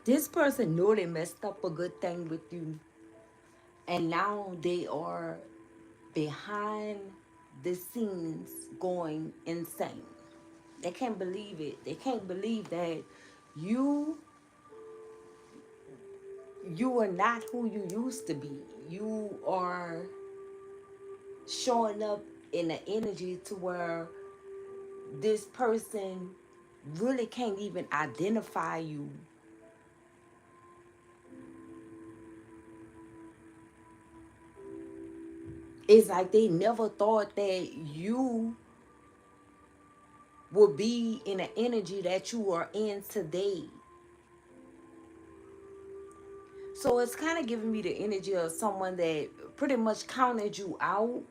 This person know they messed up a good thing with you, and now they are behind the scenes going insane. They can't believe it. They can't believe that you you are not who you used to be. You are showing up in an energy to where this person really can't even identify you. It's like they never thought that you would be in the energy that you are in today. So it's kind of giving me the energy of someone that pretty much counted you out.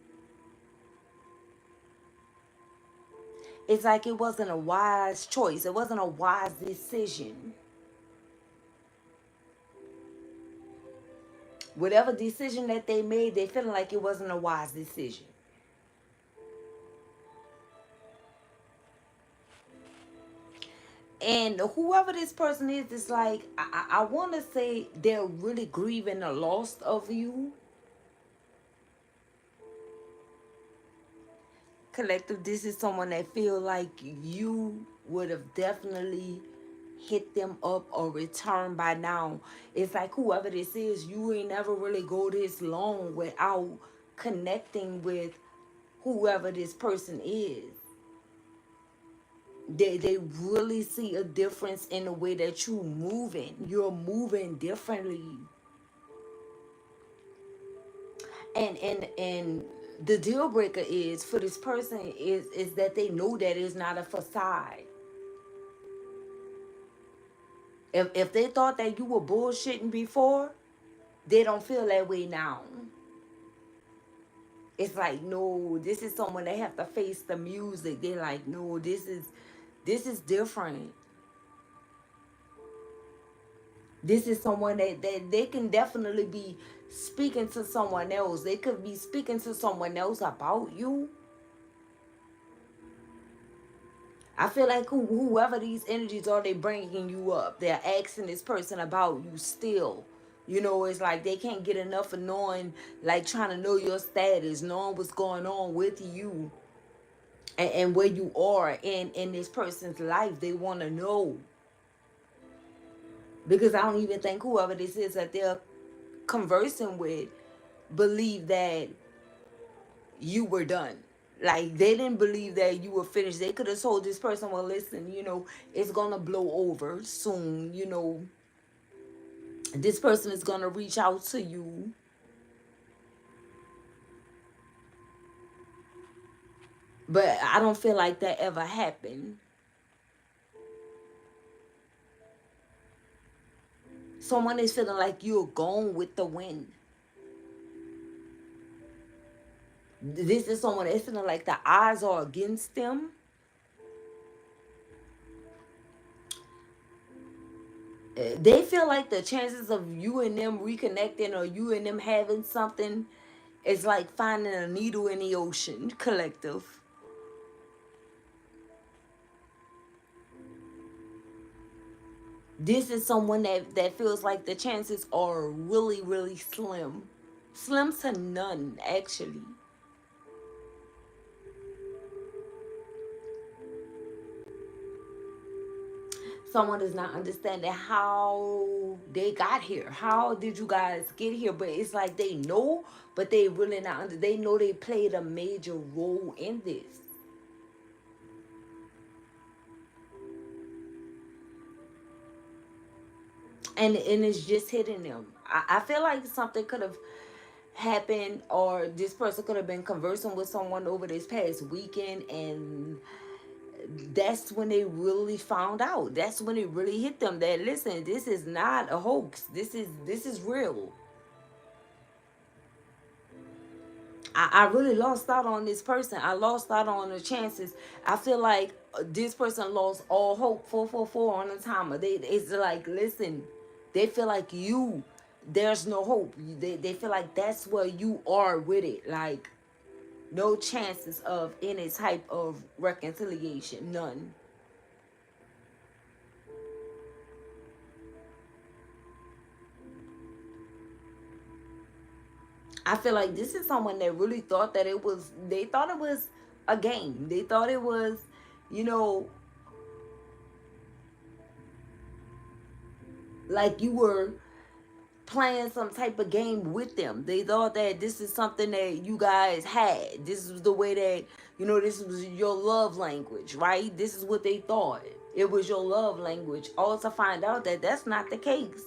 It's like it wasn't a wise choice. It wasn't a wise decision. Whatever decision that they made, they feeling like it wasn't a wise decision. And whoever this person is, it's like I want to say they're really grieving the loss of you. Collective, this is someone that feel like you would have definitely hit them up or returned by now. It's like whoever this is, you ain't never really go this long without connecting with whoever this person is. They really see a difference in the way that you moving. You're moving differently. And the deal breaker is for this person is that they know that it's not a facade. If they thought that you were bullshitting before, they don't feel that way now. It's like, no, this is someone they have to face the music. They're like, no, this is different. This is someone that they can definitely be speaking to someone else. They could be speaking to someone else about you. I feel like whoever these energies are, they bringing you up. They're asking this person about you still. You know, it's like they can't get enough of knowing, like trying to know your status, knowing what's going on with you, and where you are in this person's life. They want to know. Because I don't even think whoever this is that they're conversing with believe that you were done. Like they didn't believe that you were finished. They could have told this person, well, listen, it's gonna blow over soon. This person is gonna reach out to you. But I don't feel like that ever happened. Someone is feeling like you're going with the wind. This is someone that's feeling like the odds are against them. They feel like the chances of you and them reconnecting or you and them having something is like finding a needle in the ocean. Collective. This is someone that feels like the chances are really, really slim. Slim to none, actually. Someone is not understanding how they got here. How did you guys get here? But it's like they know, but they really not they know they played a major role in this. And it's just hitting them. I feel like something could have happened, or this person could have been conversing with someone over this past weekend, and that's when they really found out. That's when it really hit them that, listen, this is not a hoax. This is real. I really lost out on this person. I lost out on the chances. I feel like this person lost all hope. 444 on the timer. It's like, listen, they feel like there's no hope. They feel like that's where you are with it. Like, no chances of any type of reconciliation. None. I feel like this is someone that really thought that they thought it was a game. They thought it was, you know, like you were playing some type of game with them. They thought that this is something that you guys had. This was the way that, this was your love language, right? This is what they thought. It was your love language. All to find out that that's not the case.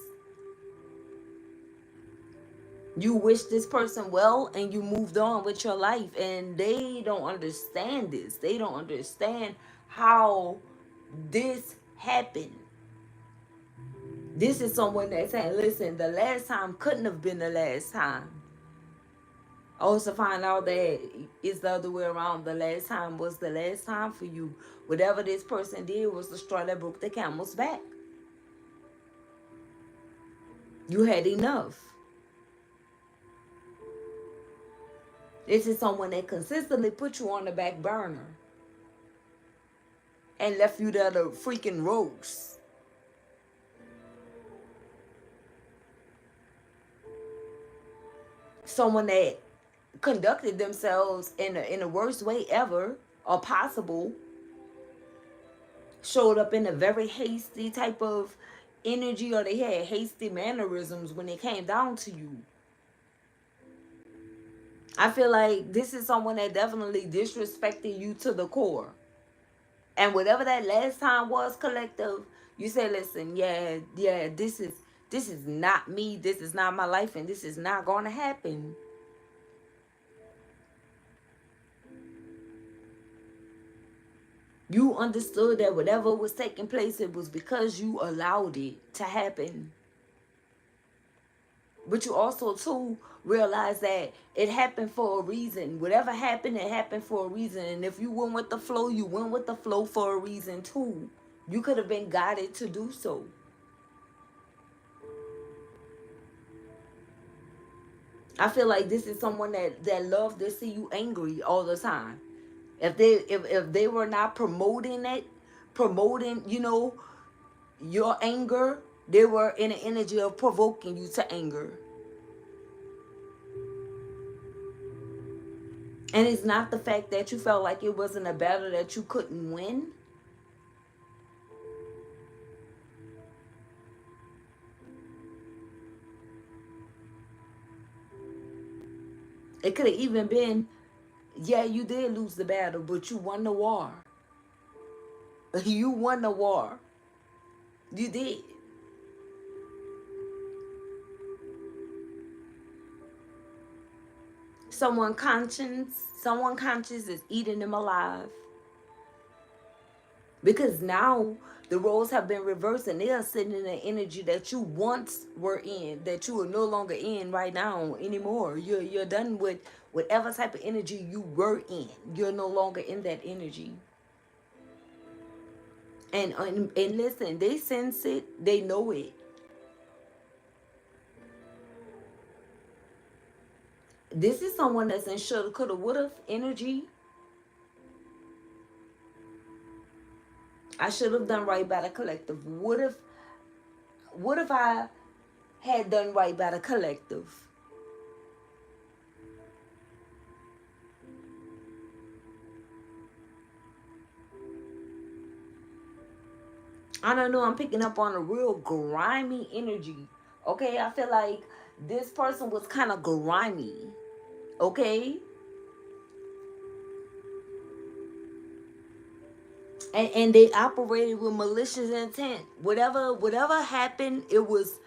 You wish this person well and you moved on with your life, and they don't understand this. They don't understand how this happened. This is someone that's saying, listen, the last time couldn't have been the last time. Also find out that it's the other way around. The last time was the last time for you. Whatever this person did was the straw that broke the camel's back. You had enough. This is someone that consistently put you on the back burner and left you there to freaking roast. Someone that conducted themselves in the worst way ever or possible. Showed up in a very hasty type of energy, or they had hasty mannerisms when it came down to you. I feel like this is someone that definitely disrespected you to the core. And whatever that last time was, collective, you say, listen, yeah, this is not me, this is not my life, and this is not going to happen. You understood that whatever was taking place, it was because you allowed it to happen. But you also, too, realize that it happened for a reason. Whatever happened, it happened for a reason. And if you went with the flow, you went with the flow for a reason, too. You could have been guided to do so. I feel like this is someone that loves to see you angry all the time. If they were not promoting your anger, they were in an energy of provoking you to anger. And it's not the fact that you felt like it wasn't a battle that you couldn't win. It could have even been, yeah, you did lose the battle, but you won the war. You won the war. You did. Someone conscious is eating them alive. Because now the roles have been reversed and they are sitting in an energy that you once were in, that you are no longer in right now anymore. You're done with whatever type of energy you were in. You're no longer in that energy. And listen, they sense it, they know it. This is someone that's in shoulda, coulda, woulda energy. I should have done right by the collective. What if I had done right by the collective? I don't know, I'm picking up on a real grimy energy. Okay, I feel like this person was kind of grimy. Okay? And they operated with malicious intent. Whatever happened, it was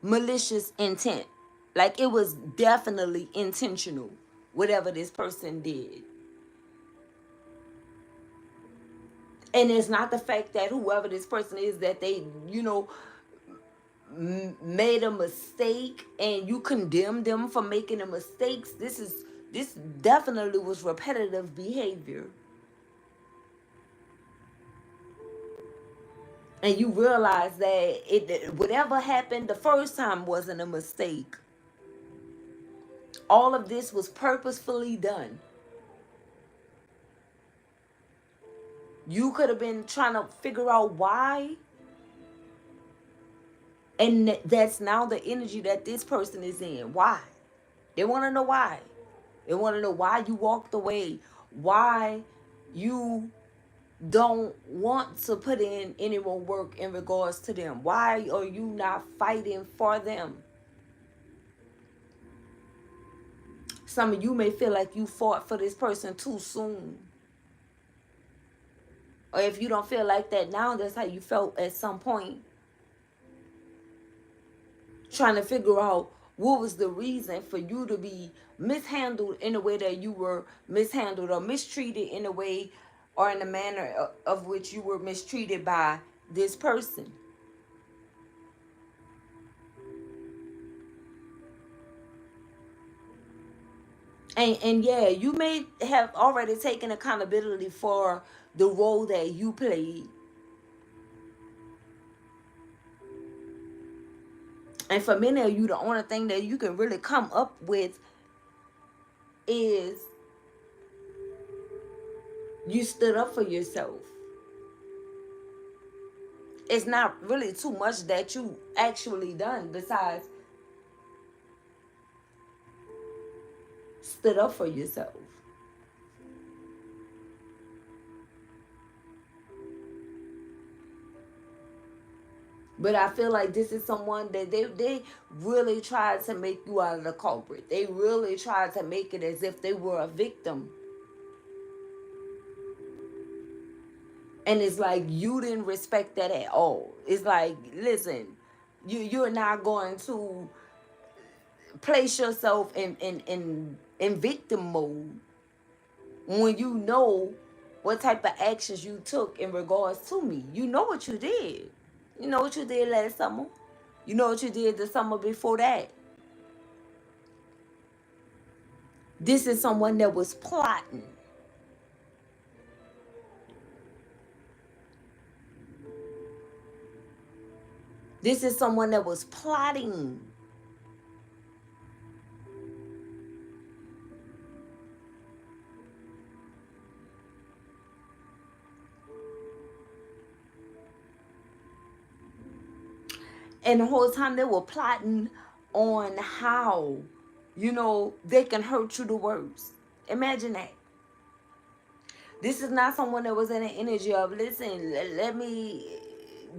malicious intent. Like it was definitely intentional, whatever this person did. And it's not the fact that whoever this person is, that they, made a mistake and you condemn them for making the mistakes. This definitely was repetitive behavior. And you realize that whatever happened the first time wasn't a mistake. All of this was purposefully done. You could have been trying to figure out why. And that's now the energy that this person is in. Why? They want to know why. They want to know why you walked away, why you don't want to put in any more work in regards to them. Why are you not fighting for them? Some of you may feel like you fought for this person too soon. Or if you don't feel like that now, that's how you felt at some point. Trying to figure out what was the reason for you to be mishandled in the way that you were mishandled, or mistreated in the way or in the manner of which you were mistreated by this person. And yeah, you may have already taken accountability for the role that you played. And for many of you, the only thing that you can really come up with is you stood up for yourself. It's not really too much that you actually done besides stood up for yourself. But I feel like this is someone that they really tried to make you out of the culprit. They really tried to make it as if they were a victim. And it's like you didn't respect that at all. It's like, listen, you're not going to place yourself in victim mode when you know what type of actions you took in regards to me. You know what you did. You know what you did last summer. You know what you did the summer before that. This is someone that was plotting. This is someone that was plotting. And the whole time they were plotting on how, they can hurt you the worst. Imagine that. This is not someone that was in an energy of, listen, let me,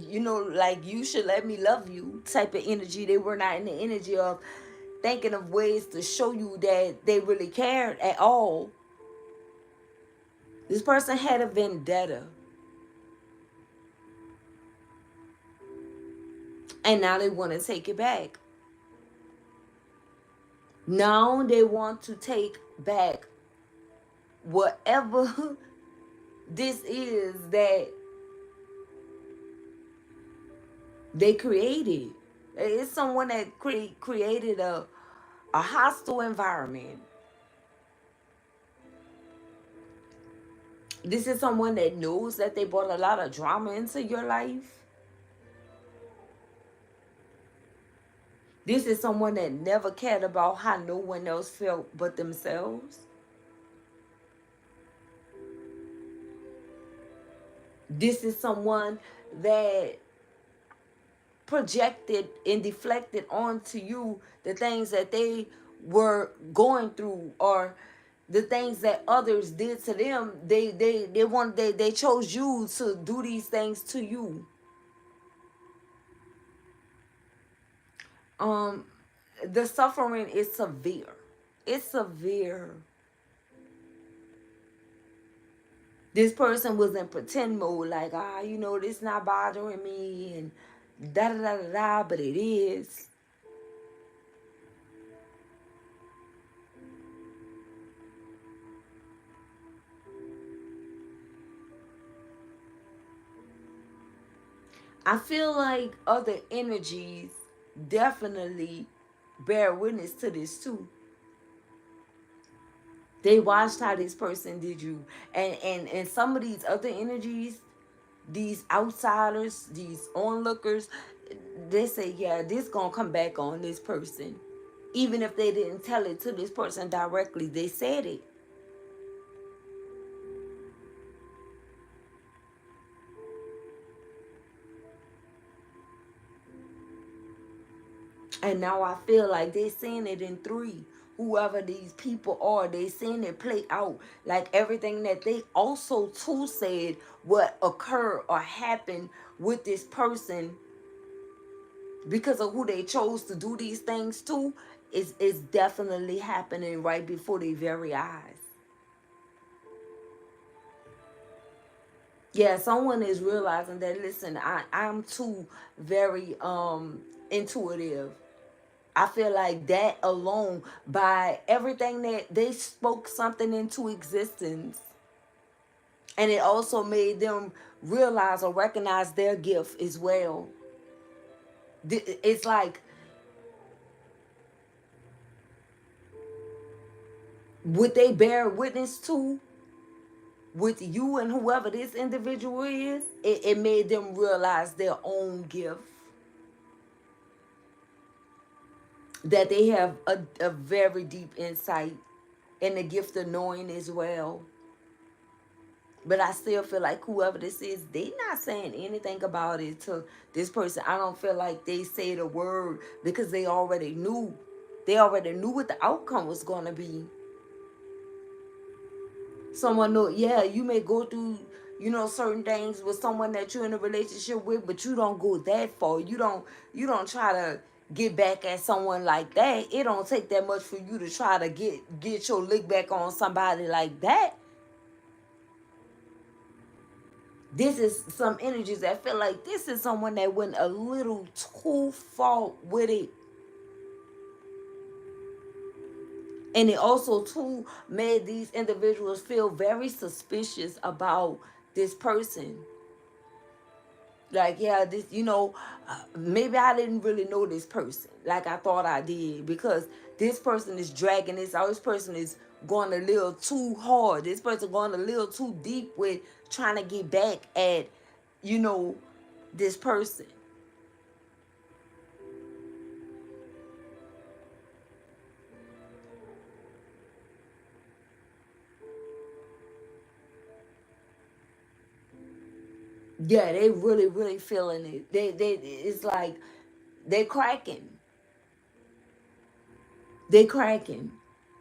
like you should let me love you type of energy. They were not in the energy of thinking of ways to show you that they really cared at all. This person had a vendetta. And now they want to take it back. Now they want to take back whatever this is that they created. It's someone that created a hostile environment. This is someone that knows that they brought a lot of drama into your life. This is someone that never cared about how no one else felt but themselves. This is someone that projected and deflected onto you the things that they were going through, or the things that others did to them. They chose you to do these things to you. The suffering is severe. It's severe. This person was in pretend mode, like, this not bothering me, and da da da da da, but it is. I feel like other energies definitely bear witness to this too. They watched how this person did you. And some of these other energies, these outsiders, these onlookers, they say, yeah, this gonna come back on this person. Even if they didn't tell it to this person directly, they said it. And now I feel like they're saying it in three. whoever these people are. They seen it play out, like everything that they also too said what occur or happen with this person because of who they chose to do these things to is definitely happening right before their very eyes. Yeah, someone is realizing that, listen, I'm too very intuitive. I feel like that alone, by everything that they spoke something into existence, and it also made them realize or recognize their gift as well. It's like what they bear witness to with you and whoever this individual is, it made them realize their own gift, that they have a very deep insight and the gift of knowing as well. But I still feel like whoever this is, they not saying anything about it to this person. I don't feel like they say the word because they already knew. They already knew what the outcome was going to be. Someone know, yeah, you may go through, certain things with someone that you're in a relationship with, but you don't go that far. You don't try to get back at someone like that. It don't take that much for you to try to get your lick back on somebody like that. This is some energies that feel like this is someone that went a little too far with it. And it also too made these individuals feel very suspicious about this person. Like, yeah, this, maybe I didn't really know this person like I thought I did, because this person is dragging this out. This person is going a little too hard. This person going a little too deep with trying to get back at, this person. Yeah, they really, really feeling it. It's like they cracking. They cracking.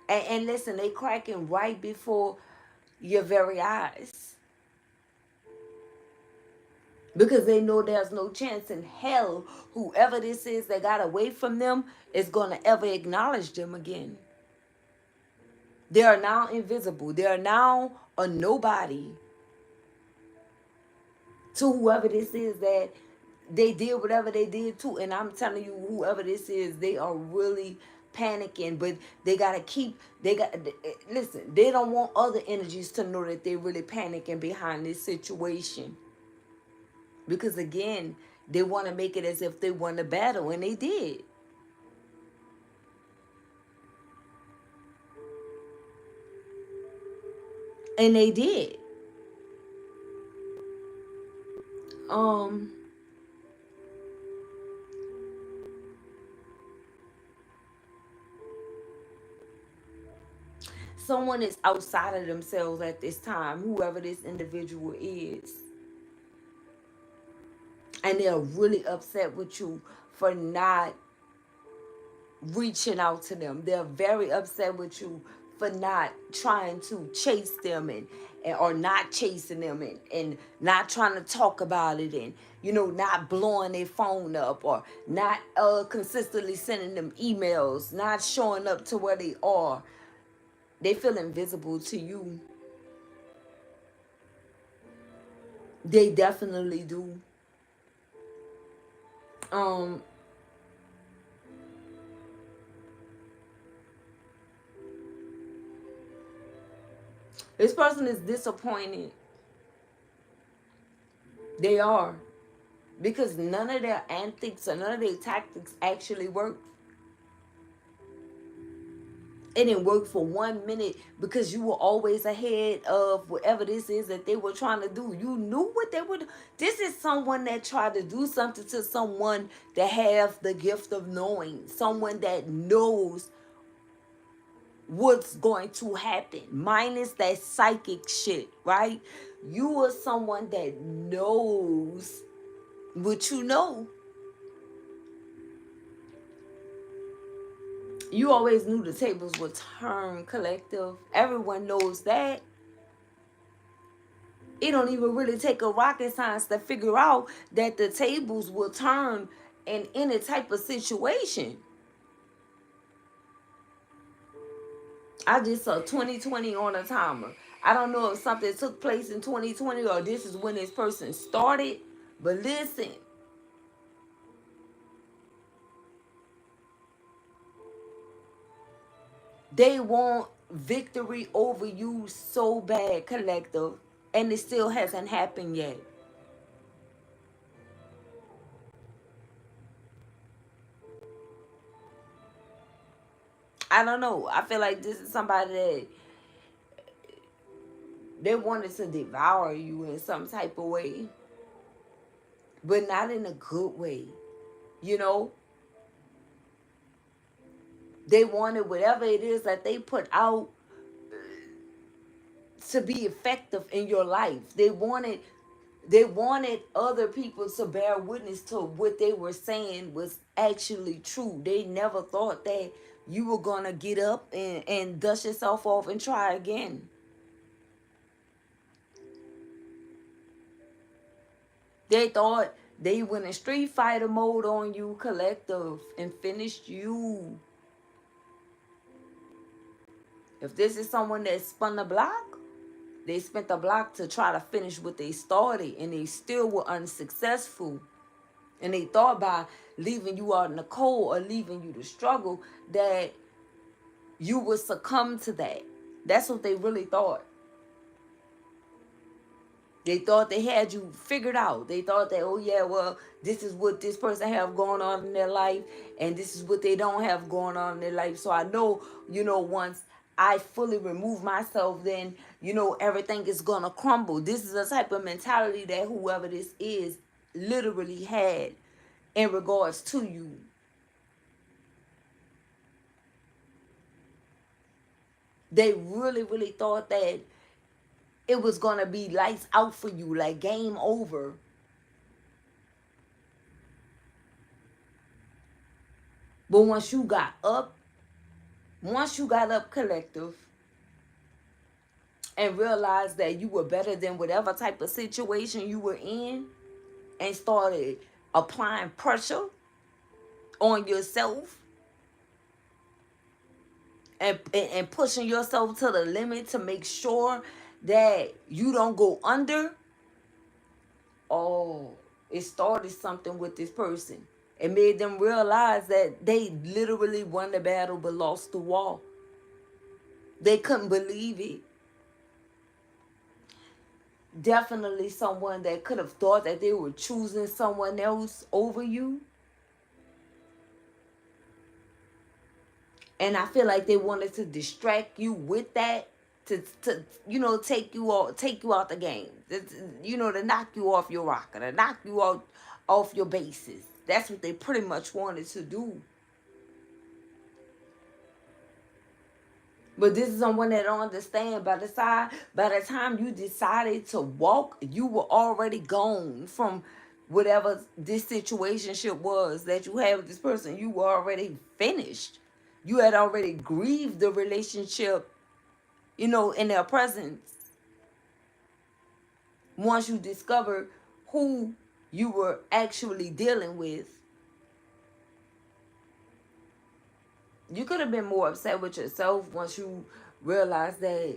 And listen, they cracking right before your very eyes. Because they know there's no chance in hell whoever this is that got away from them is going to ever acknowledge them again. They are now invisible. They are now a nobody to whoever this is that they did whatever they did to. And I'm telling you, whoever this is, they are really panicking, but they got to keep, listen, they don't want other energies to know that they're really panicking behind this situation. Because again, they want to make it as if they won the battle, and they did. And they did. Um, Someone is outside of themselves at this time, whoever this individual is. And they're really upset with you for not reaching out to them. They're very upset with you for not trying to chase them and or not chasing them and not trying to talk about it, and not blowing their phone up, or not consistently sending them emails, not showing up to where they are. They feel invisible to you. They definitely do. um this person is disappointed. They are, because none of their antics or none of their tactics actually work. It didn't work for 1 minute because you were always ahead of whatever this is that they were trying to do. You knew what they would. This is someone that tried to do something to someone that have the gift of knowing, someone that knows what's going to happen, minus that psychic shit, right? You are someone that knows what you know. You always knew the tables would turn, collective. Everyone knows that. It don't even really take a rocket science to figure out that the tables will turn in any type of situation. I just saw 2020 on a timer. I don't know if something took place in 2020 or this is when this person started. But listen, they want victory over you so bad, collective. And it still hasn't happened yet. I don't know. I feel like this is somebody that they wanted to devour you in some type of way, but not in a good way. You know, they wanted whatever it is that they put out to be effective in your life. They wanted other people to bear witness to what they were saying was actually true. They never thought that you were gonna get up and dust yourself off and try again. They thought they went in Street Fighter mode on you, collective, and finished you. If this is someone that spun the block, they spent the block to try to finish what they started, and they still were unsuccessful. And they thought by leaving you out in the cold or leaving you to struggle that you would succumb to that. That's what they really thought. They thought they had you figured out. They thought that, oh yeah, well, this is what this person have going on in their life, and this is what they don't have going on in their life. So I know, once I fully remove myself, then, everything is gonna crumble. This is a type of mentality that whoever this is literally had in regards to you. They really, really thought that it was gonna be lights out for you, like game over. But once you got up, collective, and realized that you were better than whatever type of situation you were in, and started applying pressure on yourself and pushing yourself to the limit to make sure that you don't go under, oh, it started something with this person. It made them realize that they literally won the battle but lost the war. They couldn't believe it. Definitely someone that could have thought that they were choosing someone else over you. And I feel like they wanted to distract you with that, to take you out the game, to knock you off your rocker, to knock you out off your bases. That's what they pretty much wanted to do. But this is someone that don't understand. By the time you decided to walk, you were already gone from whatever this situationship was that you had with this person. You were already finished. You had already grieved the relationship, in their presence. Once you discovered who you were actually dealing with, you could have been more upset with yourself once you realized that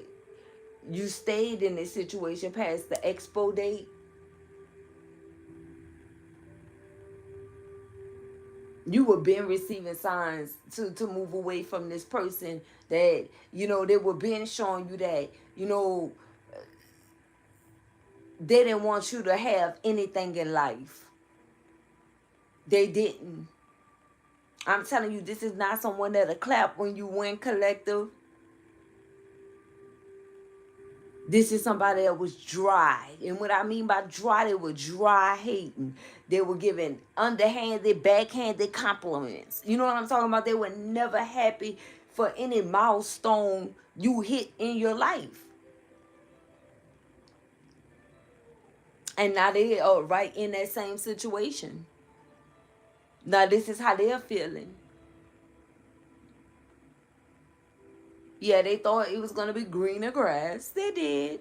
you stayed in this situation past the expo date. You were been receiving signs to move away from this person, that, they were been showing you that, they didn't want you to have anything in life. They didn't. I'm telling you, this is not someone that'll clap when you win, collective. This is somebody that was dry. And what I mean by dry, they were dry hating. They were giving underhanded, backhanded compliments. You know what I'm talking about? They were never happy for any milestone you hit in your life. And now they are right in that same situation. Now this is how they're feeling. Yeah, they thought it was gonna be greener grass. They did.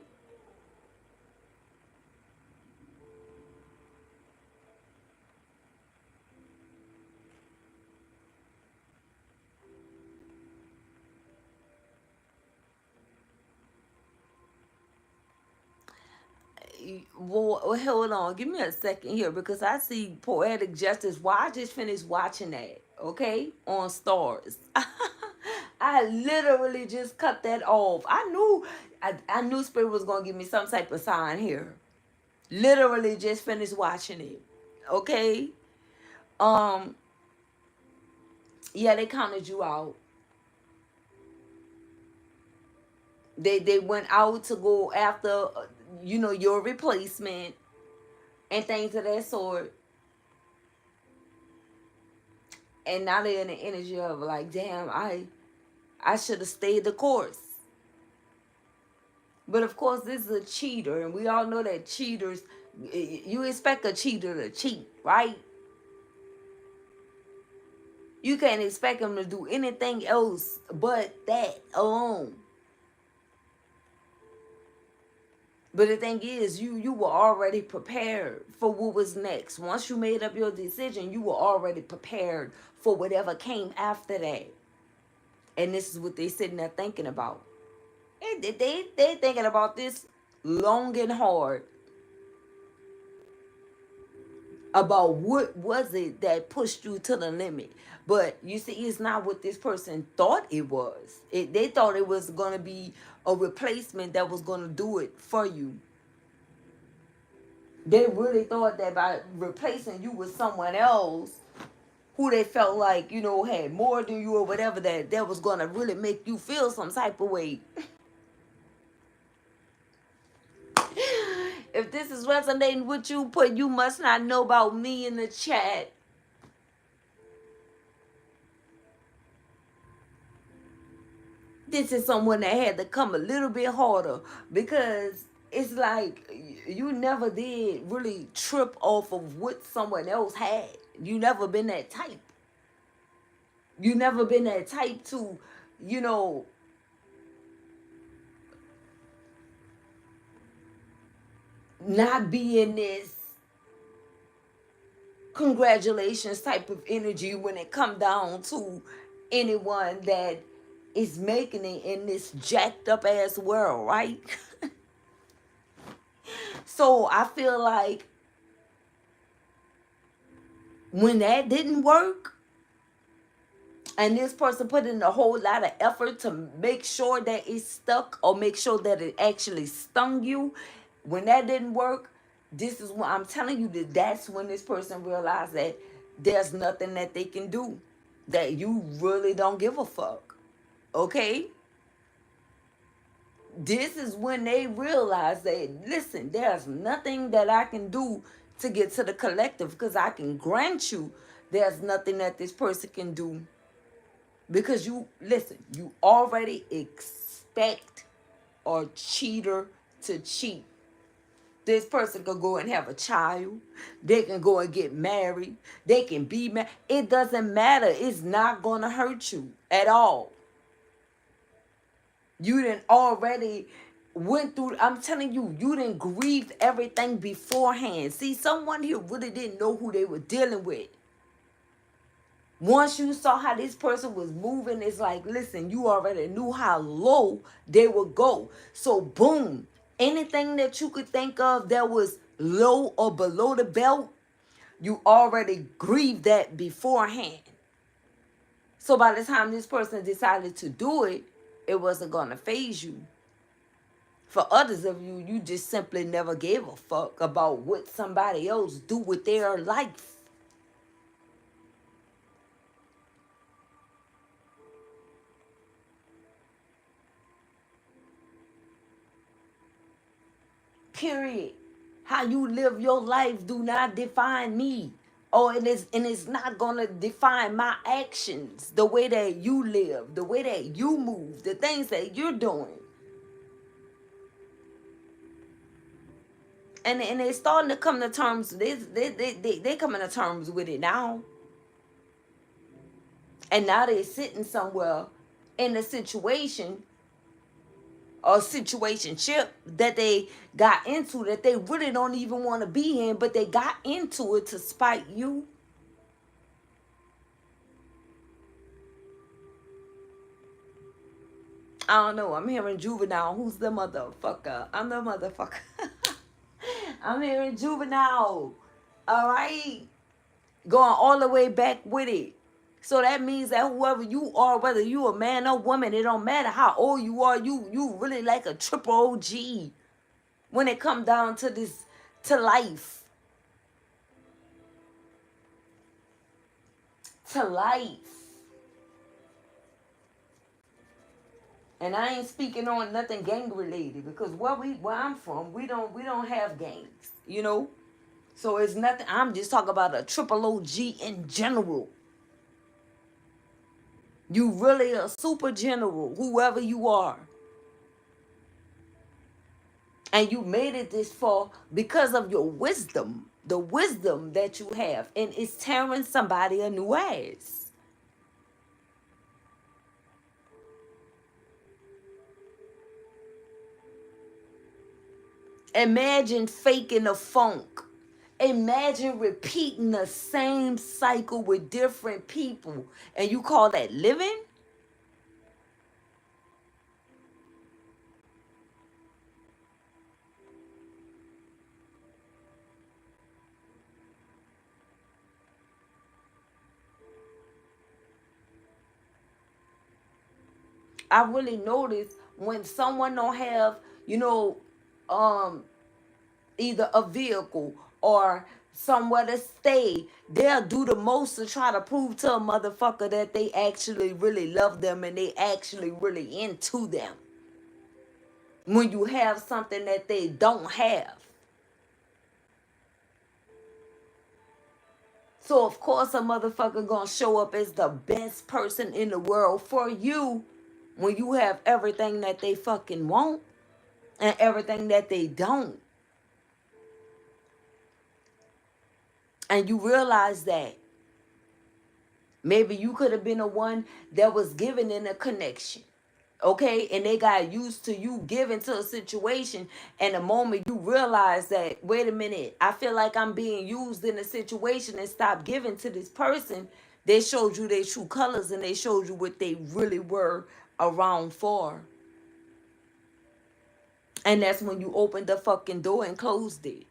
Well, hold on. Give me a second here because I see Poetic Justice. Why I just finished watching that, okay? On Stars. I literally just cut that off. I knew Spirit was gonna give me some type of sign here. Literally just finished watching it. Okay? Um, yeah, they counted you out. They went out to go after your replacement and things of that sort. And now they're in the energy of like, damn, I should have stayed the course. But of course, this is a cheater, and we all know that cheaters, you expect a cheater to cheat, right? You can't expect them to do anything else but that alone. But the thing is, you were already prepared for what was next. Once you made up your decision, you were already prepared for whatever came after that. And this is what they sitting there thinking about. They thinking about this long and hard about what was it that pushed you to the limit. But you see, it's not what this person thought it was. They thought it was going to be a replacement that was going to do it for you. They really thought that by replacing you with someone else who they felt like, had more than you or whatever, that was going to really make you feel some type of way. If this is resonating with you, put "you must not know about me" in the chat. This is someone that had to come a little bit harder because it's like you never did really trip off of what someone else had. You never been that type. You never been that type to, you know, not be in this congratulations type of energy when it come down to anyone that is making it in this jacked up ass world, right? So I feel like when that didn't work and this person put in a whole lot of effort to make sure that it stuck or make sure that it actually stung you, when that didn't work, this is what I'm telling you, that's when this person realized that there's nothing that they can do, that you really don't give a fuck. Okay? This is when they realize that, listen, there's nothing that I can do to get to the collective because I can grant you there's nothing that this person can do because you already expect a cheater to cheat. This person can go and have a child. They can go and get married. They can be married. It doesn't matter. It's not going to hurt you at all. You didn't already went through, I'm telling you, you didn't grieve everything beforehand. See, someone here really didn't know who they were dealing with. Once you saw how this person was moving, it's like, listen, you already knew how low they would go. So boom, anything that you could think of that was low or below the belt, you already grieved that beforehand. So by the time this person decided to do it, it wasn't going to phase you. For others of you, you just simply never gave a fuck about what somebody else do with their life. Period. How you live your life do not define me. Oh, it's not gonna define my actions, the way that you live, the way that you move, the things that you're doing. And they're starting to come to terms. They coming to terms with it now. And now they're sitting somewhere in a situation or situationship that they got into that they really don't even want to be in, but they got into it to spite you. I don't know. I'm hearing juvenile. Who's the motherfucker? I'm the motherfucker. I'm hearing juvenile. All right. Going all the way back with it. So that means that whoever you are, whether you a man or woman, it don't matter how old you are, you really like a triple OG when it come down to this, to life. To life. And I ain't speaking on nothing gang related, because where I'm from, we don't have gangs, you know? So it's nothing. I'm just talking about a triple OG in general. You really a super general, whoever you are. And you made it this far because of your wisdom, the wisdom that you have. And it's tearing somebody a new ass. Imagine faking a funk. Imagine repeating the same cycle with different people. And you call that living? I really notice when someone don't have, you know, um, either a vehicle or somewhere to stay, they'll do the most to try to prove to a motherfucker that they actually really love them and they actually really into them. When you have something that they don't have. So of course a motherfucker gonna show up as the best person in the world for you when you have everything that they fucking want and everything that they don't. And you realize that maybe you could have been the one that was given in a connection. Okay, and they got used to you giving to a situation, and the moment you realize that, wait a minute, I feel like I'm being used in a situation, and stop giving to this person, they showed you their true colors and they showed you what they really were around for. And that's when you opened the fucking door and closed it.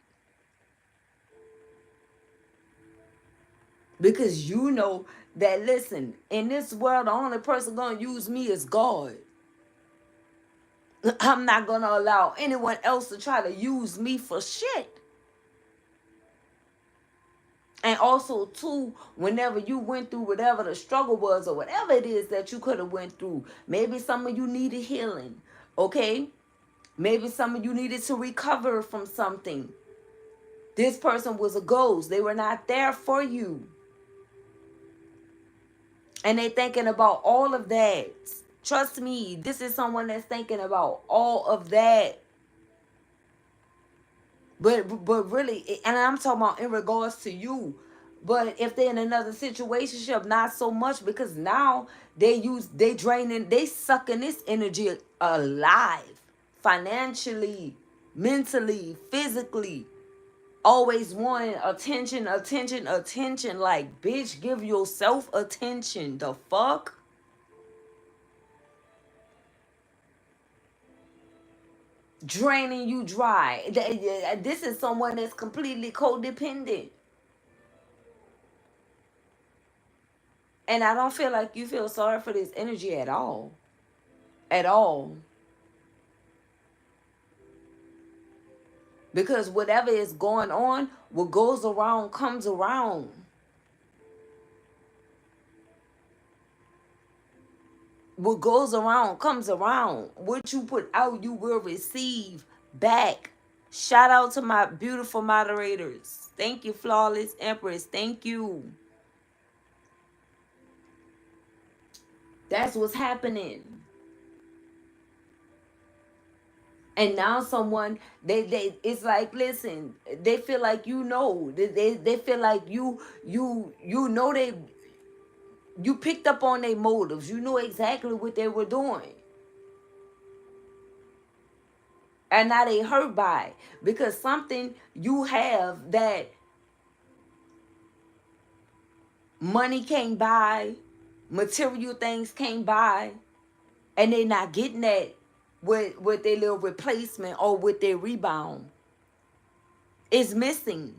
Because you know that, listen, in this world, the only person gonna use me is God. I'm not going to allow anyone else to try to use me for shit. And also, too, whenever you went through whatever the struggle was or whatever it is that you could have went through, maybe some of you needed healing, okay? Maybe some of you needed to recover from something. This person was a ghost. They were not there for you. And they thinking about all of that. Trust me, this is someone that's thinking about all of that. But really, and I'm talking about in regards to you. But if they're in another situation, not so much, because now they draining, they sucking this energy alive, financially, mentally, physically. Always wanting attention, attention, attention. Like, bitch, give yourself attention. The fuck? Draining you dry. This is someone that's completely codependent. And I don't feel like you feel sorry for this energy at all. At all. Because whatever is going on, what goes around comes around. What goes around comes around. What you put out, you will receive back. Shout out to my beautiful moderators. Thank you, Flawless Empress. Thank you. That's what's happening. And now someone, they it's like, listen, they feel like, you know, they feel like you know, You picked up on their motives. You knew exactly what they were doing. And now they hurt by it. Because something you have that money can't buy, material things can't buy, and they not getting that with their little replacement or with their rebound. It's missing.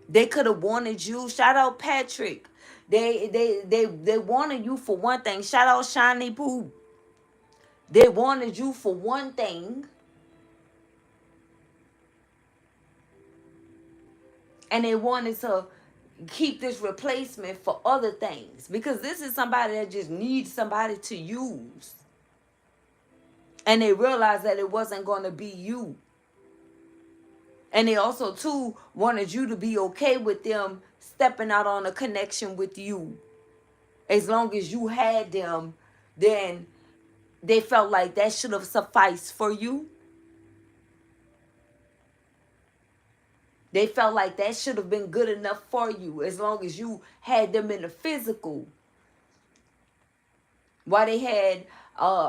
They could have wanted you. Shout out Patrick. They wanted you for one thing. Shout out Shiny Poo. They wanted you for one thing, and they wanted to keep this replacement for other things, because this is somebody that just needs somebody to use. And they realized that it wasn't going to be you. And they also too wanted you to be okay with them stepping out on a connection with you. As long as you had them, then they felt like that should have sufficed for you. They felt like that should have been good enough for you as long as you had them in the physical. While they had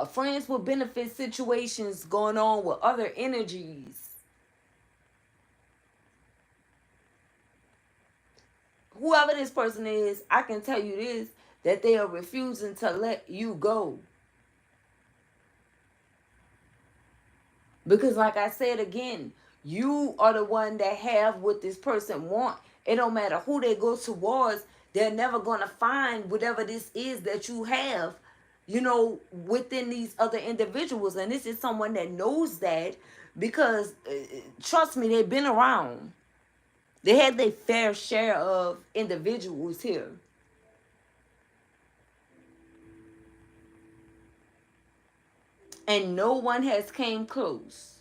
friends with benefit situations going on with other energies. Whoever this person is, I can tell you this, that they are refusing to let you go. Because like I said again, you are the one that have what this person want. It don't matter who they go towards, they're never going to find whatever this is that you have, within these other individuals. And this is someone that knows that, because trust me, they've been around. They had their fair share of individuals here. And no one has came close.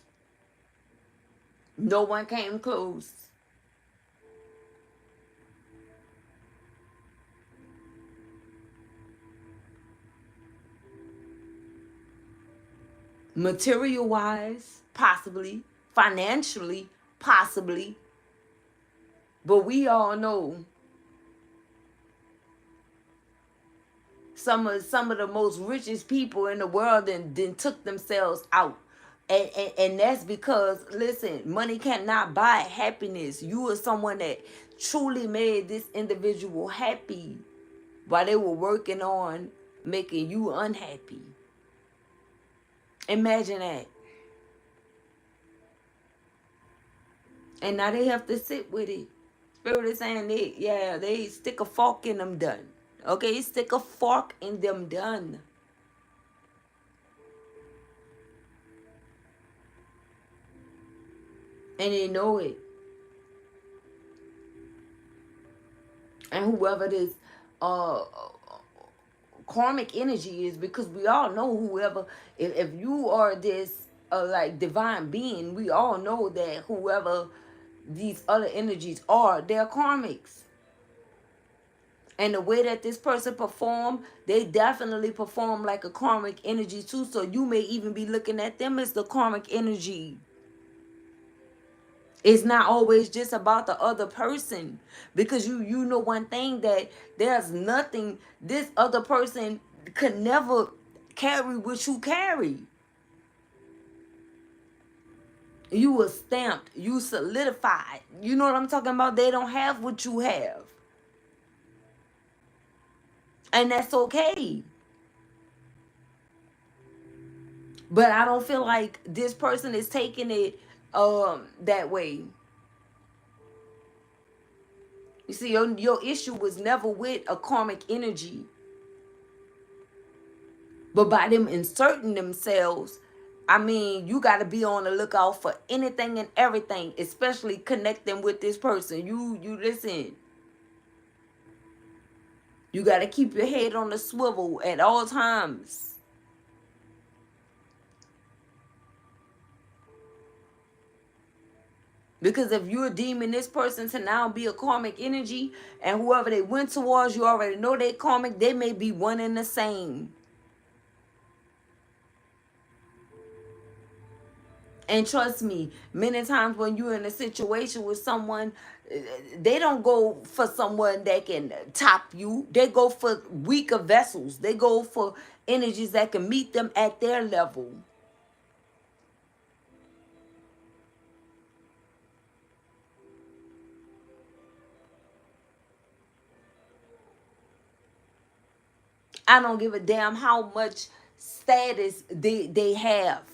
No one came close. Material wise, possibly. Financially, possibly. But we all know some of the most richest people in the world then took themselves out. And that's because, listen, money cannot buy happiness. You are someone that truly made this individual happy while they were working on making you unhappy. Imagine that. And now they have to sit with it. Spirit is saying they stick a fork in them done. Okay, stick a fork in them done. And they know it. And whoever this karmic energy is, because we all know whoever, if you are this like divine being, we all know that whoever these other energies are, they're karmics. And the way that this person perform, they definitely perform like a karmic energy too. So you may even be looking at them as the karmic energy. It's not always just about the other person, because you know one thing, that there's nothing this other person could never carry what you carry. You were stamped, you solidified. You know what I'm talking about? They don't have what you have. And that's okay. But I don't feel like this person is taking it that way. You see, your issue was never with a karmic energy. But by them inserting themselves, I mean, you got to be on the lookout for anything and everything, especially connecting with this person. You listen. You got to keep your head on the swivel at all times. Because if you're deeming this person to now be a karmic energy, and whoever they went towards, you already know they karmic, they may be one and the same. And trust me, many times when you're in a situation with someone, They don't go for someone that can top you. They go for weaker vessels. They go for energies that can meet them at their level. I don't give a damn how much status they have.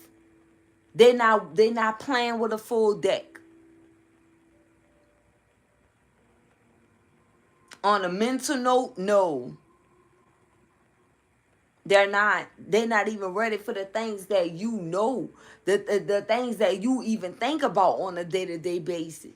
They not playing with a full deck. On a mental note, no. They're not even ready for the things that you know, the things that you even think about on a day-to-day basis.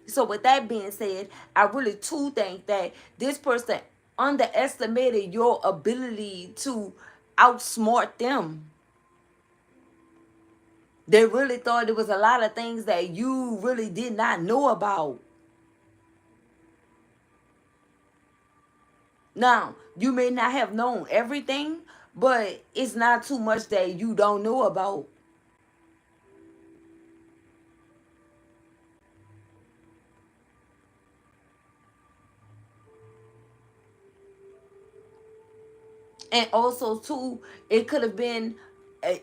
So with that being said, I really too think that this person underestimated your ability to outsmart them. They really thought there was a lot of things that you really did not know about. Now, you may not have known everything, but it's not too much that you don't know about. And also, too, it could have been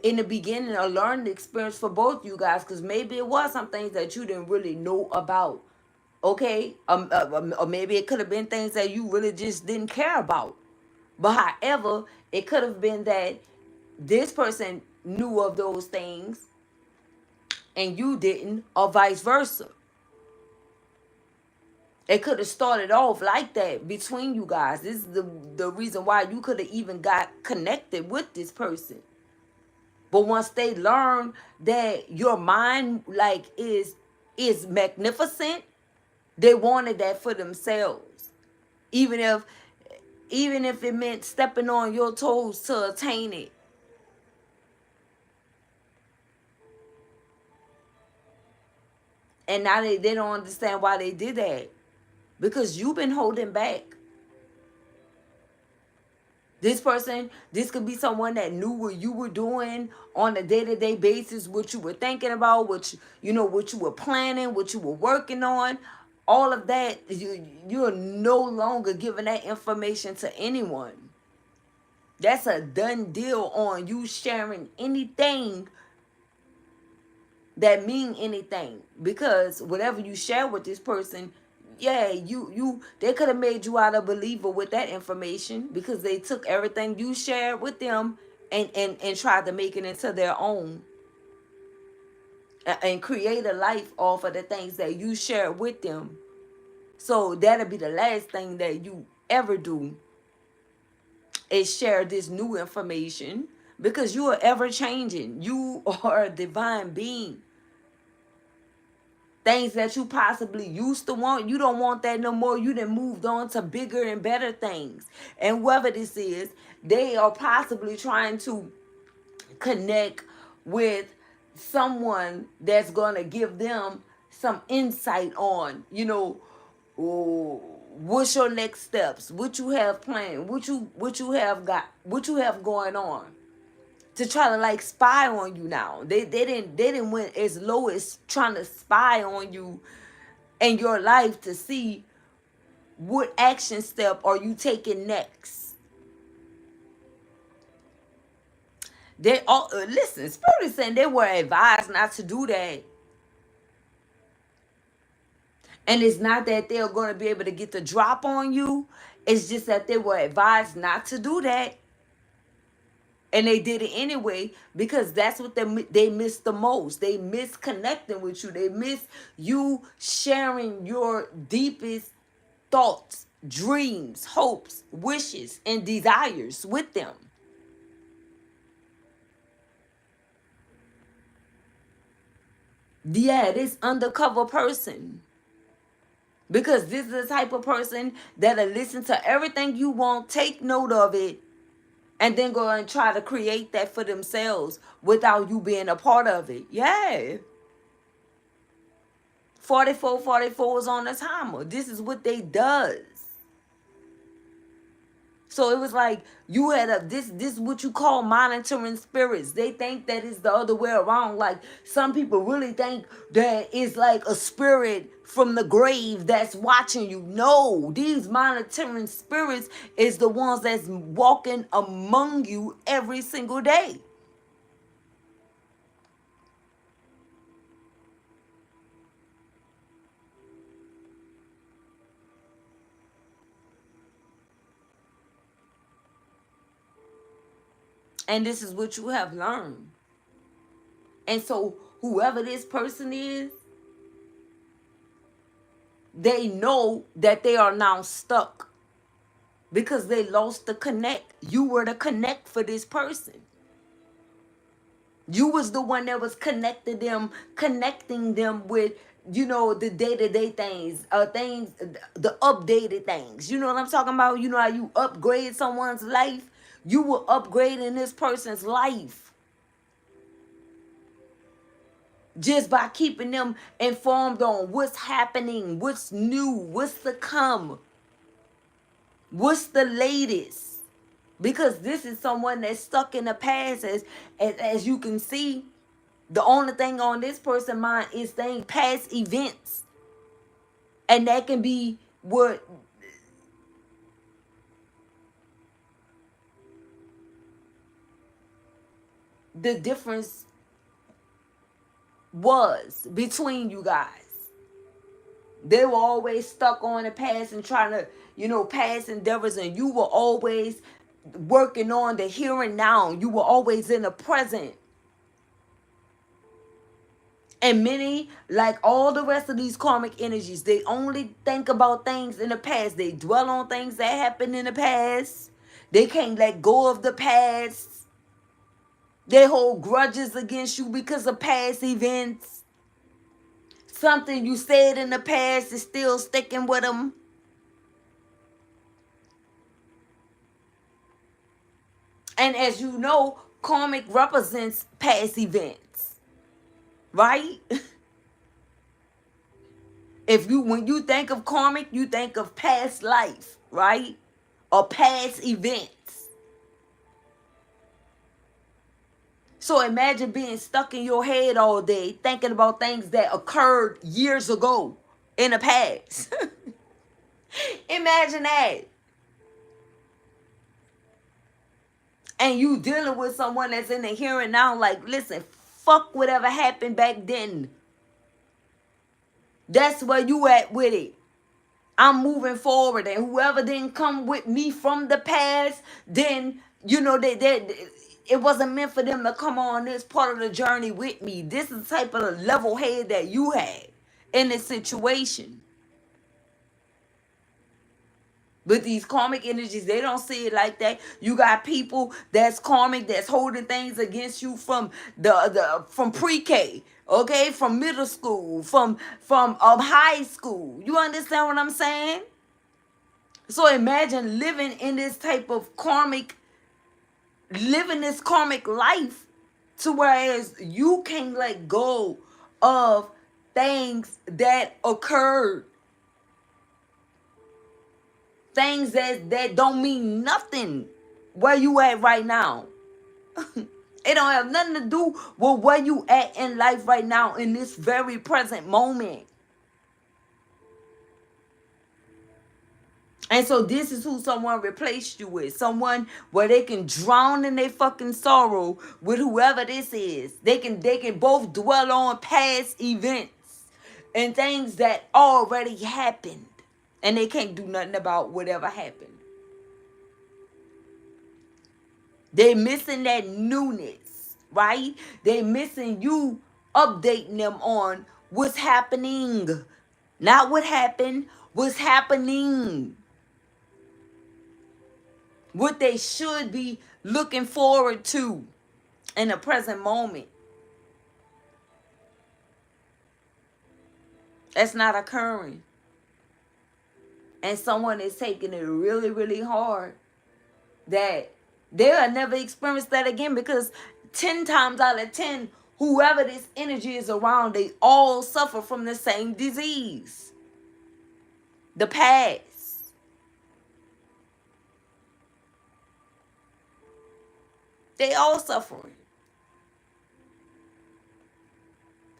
in the beginning a learning experience for both you guys, because maybe it was some things that you didn't really know about. Okay, or maybe it could have been things that you really just didn't care about. But however, it could have been that this person knew of those things and you didn't, or vice versa. It could have started off like that between you guys. This is the reason why you could have even got connected with this person. But once they learn that your mind like is magnificent, they wanted that for themselves. Even if even if it meant stepping on your toes to attain it. And now they don't understand why they did that. Because you've been holding back. This could be someone that knew what you were doing on a day-to-day basis, what you were thinking about, what you were planning, what you were working on. All of that, you're no longer giving that information to anyone. That's a done deal on you sharing anything that mean anything, because whatever you share with this person, yeah, they could have made you out a believer with that information, because they took everything you shared with them and tried to make it into their own, and create a life off of the things that you shared with them. So that'll be the last thing that you ever do, is share this new information, because you are ever changing. You are a divine being. Things that you possibly used to want, you don't want that no more. You done moved on to bigger and better things. And whoever this is, they are possibly trying to connect with someone that's going to give them some insight on, what's your next steps, what you have planned, what you have going on, to try to like spy on you. Now they didn't went as low as trying to spy on you in your life to see what action step are you taking next. They all listen, Spirit is saying they were advised not to do that. And it's not that they're going to be able to get the drop on you, it's just that they were advised not to do that. And they did it anyway, because that's what they miss the most. They miss connecting with you. They miss you sharing your deepest thoughts, dreams, hopes, wishes, and desires with them. Yeah, this undercover person. Because this is the type of person that'll listen to everything you want, take note of it, and then go and try to create that for themselves without you being a part of it. Yeah. 44 is on the timer. This is what they does. So it was like you had this what you call monitoring spirits. They think that it's the other way around. Like some people really think that it's like a spirit from the grave that's watching you. No, these monitoring spirits is the ones that's walking among you every single day. And this is what you have learned. And so whoever this person is, they know that they are now stuck because they lost the connect. You were the connect for this person. You was the one that was connecting them with, you know, the day-to-day things, the updated things. You know what I'm talking about? You know how you upgrade someone's life? You were upgrading this person's life just by keeping them informed on what's happening, what's new, what's to come, what's the latest. Because this is someone that's stuck in the past, as you can see. The only thing on this person's mind is things, past events. And that can be what the difference was between you guys. They were always stuck on the past and trying to, you know, past endeavors, and you were always working on the here and now. You were always in the present. And many, like all the rest of these karmic energies, they only think about things in the past. They dwell on things that happened in the past. They can't let go of the past. They hold grudges against you because of past events. Something you said in the past is still sticking with them. And as you know, karmic represents past events, right? When you think of karmic, you think of past life, right? Or past events. So imagine being stuck in your head all day thinking about things that occurred years ago in the past. Imagine that. And you dealing with someone that's in the here and now, like, listen, fuck whatever happened back then. That's where you at with it. I'm moving forward, and whoever didn't come with me from the past, then, you know, it wasn't meant for them to come on this part of the journey with me. This is the type of level head that you had in this situation. But these karmic energies, they don't see it like that. You got people that's karmic, that's holding things against you from from pre-K, okay, from middle school, from high school. You understand what I'm saying? So imagine living in this type of living this karmic life, to whereas you can't let go of things that occurred. Things that don't mean nothing where you at right now. It don't have nothing to do with where you at in life right now in this very present moment. And so this is who someone replaced you with. Someone where they can drown in their fucking sorrow with whoever this is. They can both dwell on past events and things that already happened. And they can't do nothing about whatever happened. They missing that newness, right? They missing you updating them on what's happening. Not what happened, what's happening. What they should be looking forward to in the present moment. That's not occurring. And someone is taking it really, really hard that they'll never experience that again, because 10 times out of 10, whoever this energy is around, they all suffer from the same disease. The past. They all suffering.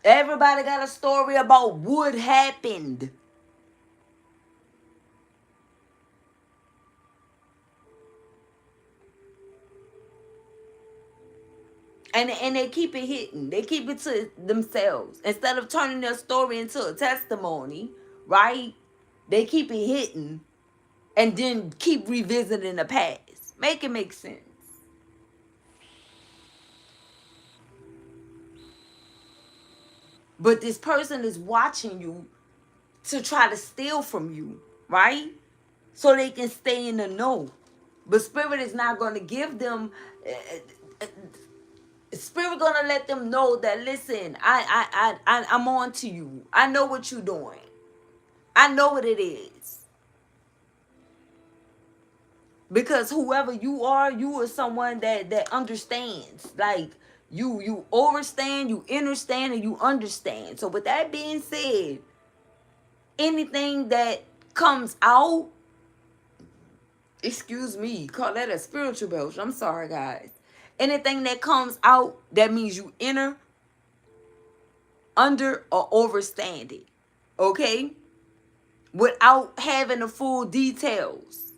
Everybody got a story about what happened. And they keep it hidden. They keep it to themselves. Instead of turning their story into a testimony, right? They keep it hidden and then keep revisiting the past. Make it make sense. But this person is watching you to try to steal from you, right? So they can stay in the know. But spirit is not going to give them. Spirit gonna let them know that, listen, I'm on to you. I know what you're doing. I know what it is. Because whoever you are someone that understands. Like you overstand, you understand, and you understand. So with that being said, anything that comes out, excuse me, call that a spiritual belch. I'm sorry, guys. Anything that comes out, that means you enter, under, or overstand it. Okay? Without having the full details.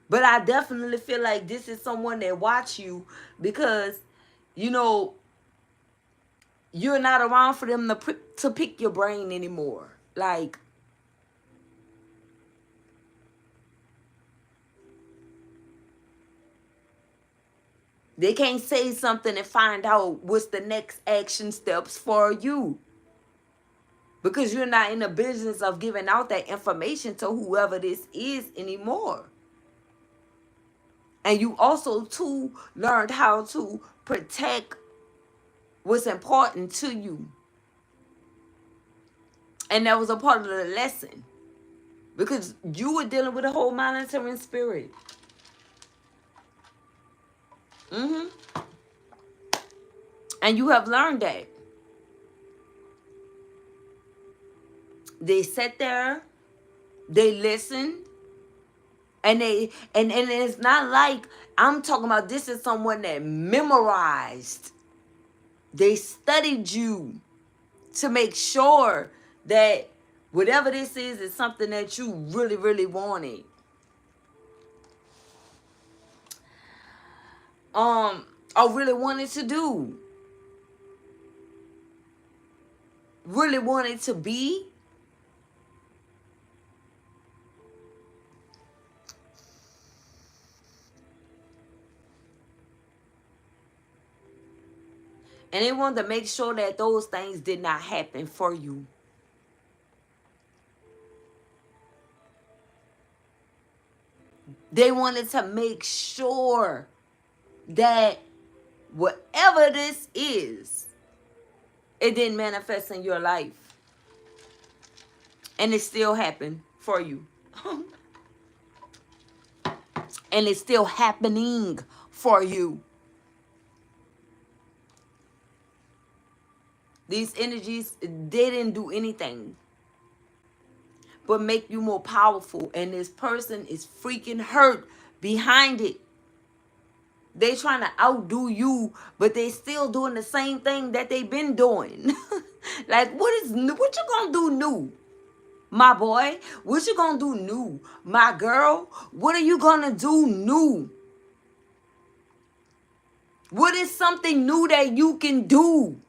But I definitely feel like this is someone that watch you because, you know, you're not around for them to pick your brain anymore. Like, they can't say something and find out what's the next action steps for you. Because you're not in the business of giving out that information to whoever this is anymore. And you also, too, learned how to protect what's important to you. And that was a part of the lesson. Because you were dealing with a whole monitoring spirit. Mm-hmm. And you have learned that. They sat there, they listened, and and it's not like I'm talking about, this is someone that memorized. They studied you to make sure that whatever this is something that you really, really wanted. Or really wanted to do. Really wanted to be. And they wanted to make sure that those things did not happen for you. They wanted to make sure that whatever this is, it didn't manifest in your life. And it still happened for you. And it's still happening for you. These energies, they didn't do anything but make you more powerful. And this person is freaking hurt behind it. They trying to outdo you, but they still doing the same thing that they've been doing. Like, what you gonna do new? My boy, what you gonna do new? My girl, what are you gonna do new? What is something new that you can do?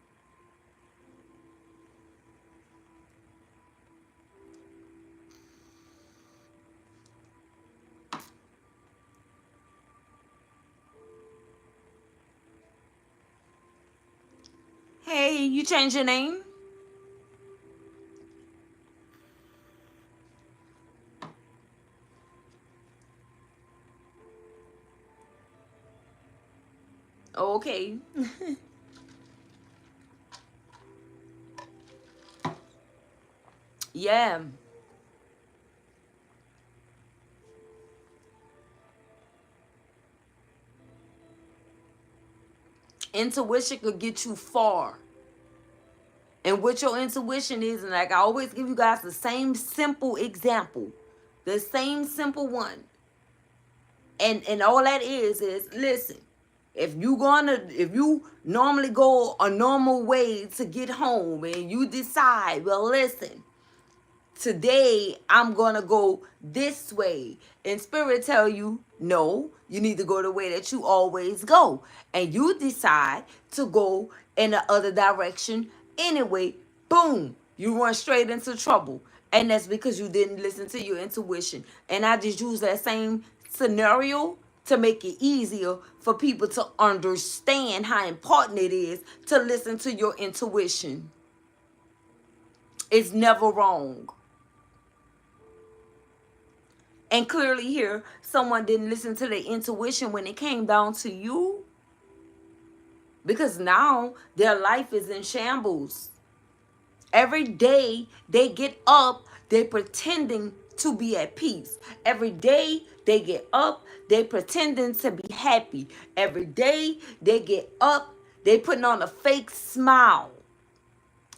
Hey, you change your name? Okay. Yeah. Intuition could get you far. And what your intuition is, and like I always give you guys the same simple example. The same simple one. And all that is listen, if you normally go a normal way to get home and you decide, well, listen, today I'm gonna go this way, and spirit tell you no, you need to go the way that you always go, and you decide to go in the other direction anyway, boom, you run straight into trouble. And that's because you didn't listen to your intuition. And I just use that same scenario to make it easier for people to understand how important it is to listen to your intuition. It's never wrong. And clearly here, someone didn't listen to their intuition when it came down to you. Because now their life is in shambles. Every day they get up, they pretending to be at peace. Every day they get up, they pretending to be happy. Every day they get up, they putting on a fake smile.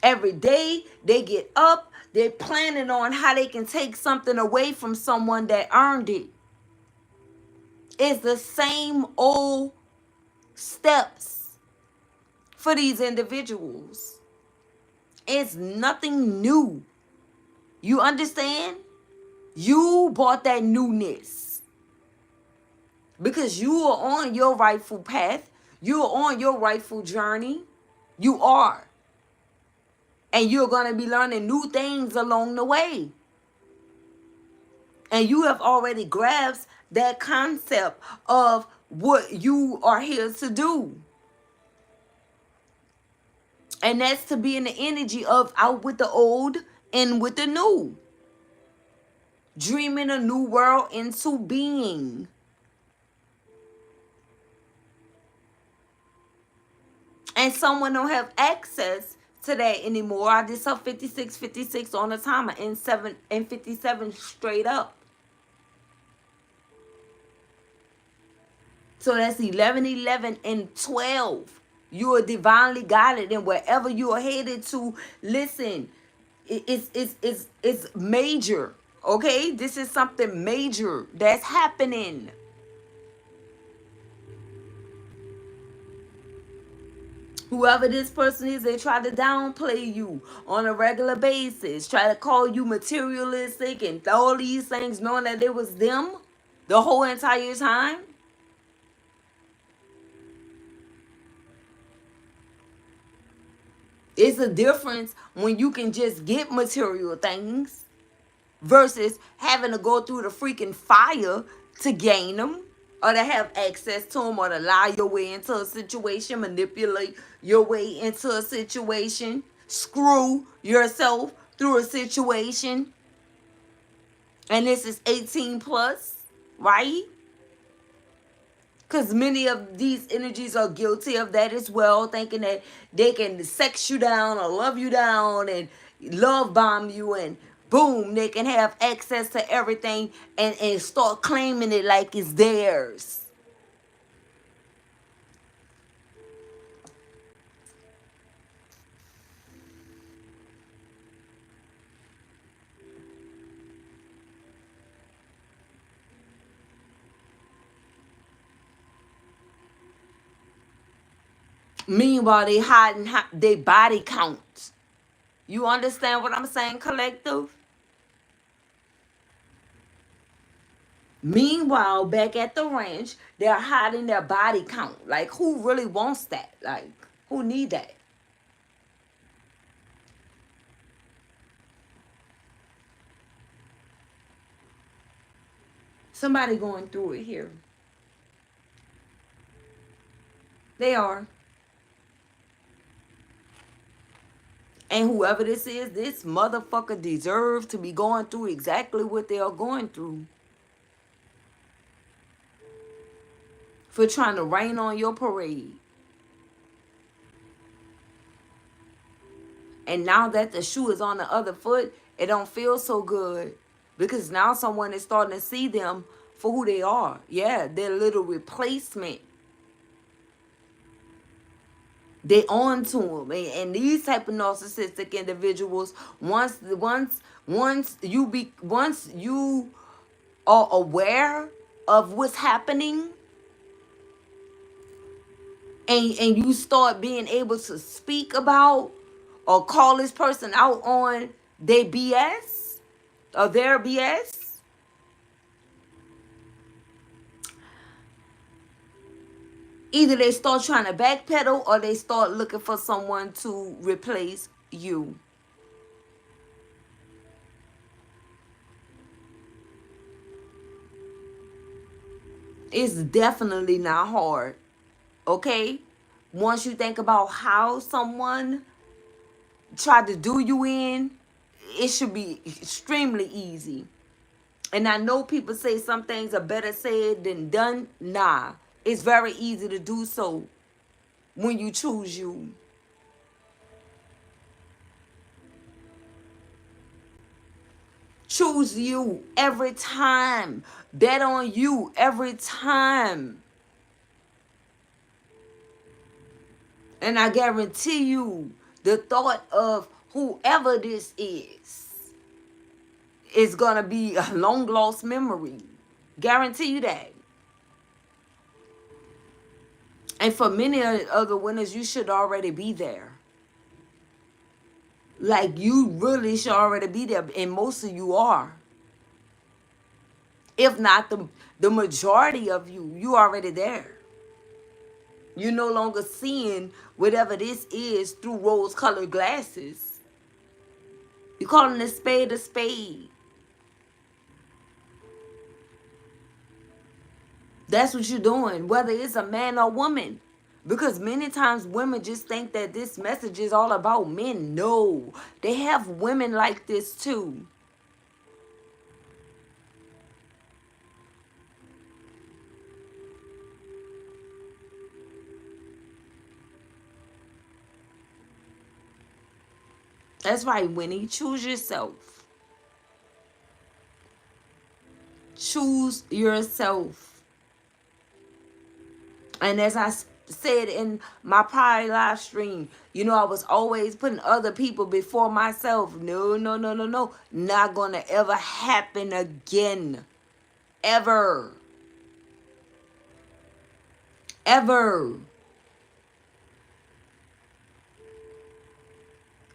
Every day they get up, they're planning on how they can take something away from someone that earned it. It's the same old steps for these individuals. It's nothing new. You understand? You bought that newness because you are on your rightful path. You are on your rightful journey. You are. And you're going to be learning new things along the way. And you have already grasped that concept of what you are here to do. And that's to be in the energy of out with the old, in with the new. Dreaming a new world into being. And someone don't have access to that anymore. I did some 56 on the timer and 57 straight up. So that's 11, 11, and 12. You are divinely guided, and wherever you are headed to, listen, it's major. Okay? This is something major that's happening. Whoever this person is, they try to downplay you on a regular basis. Try to call you materialistic and all these things, knowing that it was them the whole entire time. It's a difference when you can just get material things versus having to go through the freaking fire to gain them, or to have access to them, or to lie your way into a situation, manipulate your way into a situation, screw yourself through a situation. And this is 18 plus, right? Because many of these energies are guilty of that as well, thinking that they can sex you down or love you down and love bomb you, and boom, they can have access to everything and start claiming it like it's theirs. Meanwhile, they hiding their body count. You understand what I'm saying, collective? Meanwhile, back at the ranch, they're hiding their body count. Like, who really wants that? Like, who need that? Somebody going through it here. They are. And whoever this is, this motherfucker deserves to be going through exactly what they are going through. For trying to rain on your parade. And now that the shoe is on the other foot, it don't feel so good. Because now someone is starting to see them for who they are. Yeah, their little replacement. They on to them. And these type of narcissistic individuals, once you are aware of what's happening, and you start being able to speak about or call this person out on their BS or their BS, either they start trying to backpedal or they start looking for someone to replace you. It's definitely not hard, okay? Once you think about how someone tried to do you in, it should be extremely easy. And I know people say some things are better said than done. Nah, it's very easy to do so when you choose you. Choose you every time. Bet on you every time. And I guarantee you, the thought of whoever this is going to be a long lost memory. Guarantee you that. And for many other winners, you should already be there. Like, you really should already be there. And most of you are. If not the majority of you, you already there. You're no longer seeing whatever this is through rose-colored glasses. You're calling a spade a spade. That's what you're doing, whether it's a man or woman. Because many times women just think that this message is all about men. No, they have women like this too. That's right, Winnie. Choose yourself. Choose yourself. And as I said in my prior live stream, you know, I was always putting other people before myself. No, no, no, no, no. Not gonna ever happen again. Ever. Ever.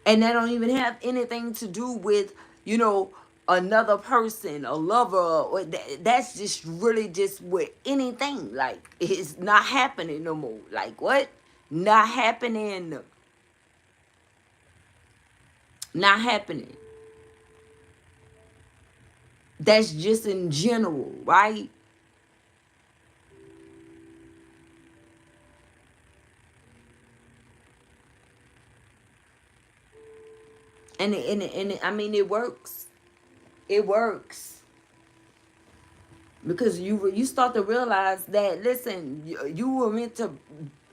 And that don't even have anything to do with, you know, another person, a lover, or that's just really just with anything. Like, it's not happening no more. Like, what? Not happening. Not happening. That's just in general, right? And I mean, it works. It works. Because you start to realize that, listen, you were meant to